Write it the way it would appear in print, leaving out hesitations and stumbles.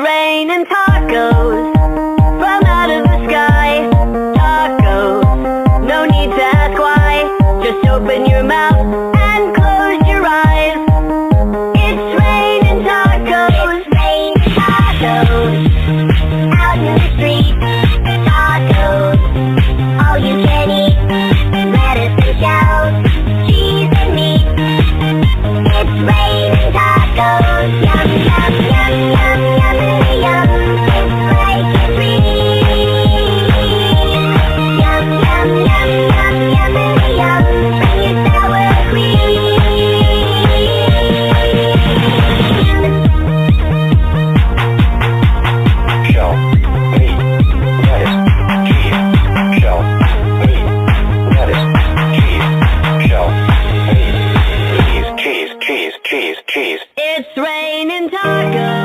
raining tacos from out of the sky. Tacos, no need to ask why. Just open your mouth and close your eyes. It's raining tacos. It's raining tacos out in the street. Tacos, all you can eat. Lettuce and shells, cheese and meat. It's raining tacos. Yum, yum, yum, yum, yum, yum. It's like a dream. Yum, yum, yum, yum, yum, yum. Bring your sour cream. Shell, meat, lettuce, cheese. Shell, meat, lettuce, cheese. Shell, meat, cheese, cheese, cheese, cheese, cheese. It's raining tacos.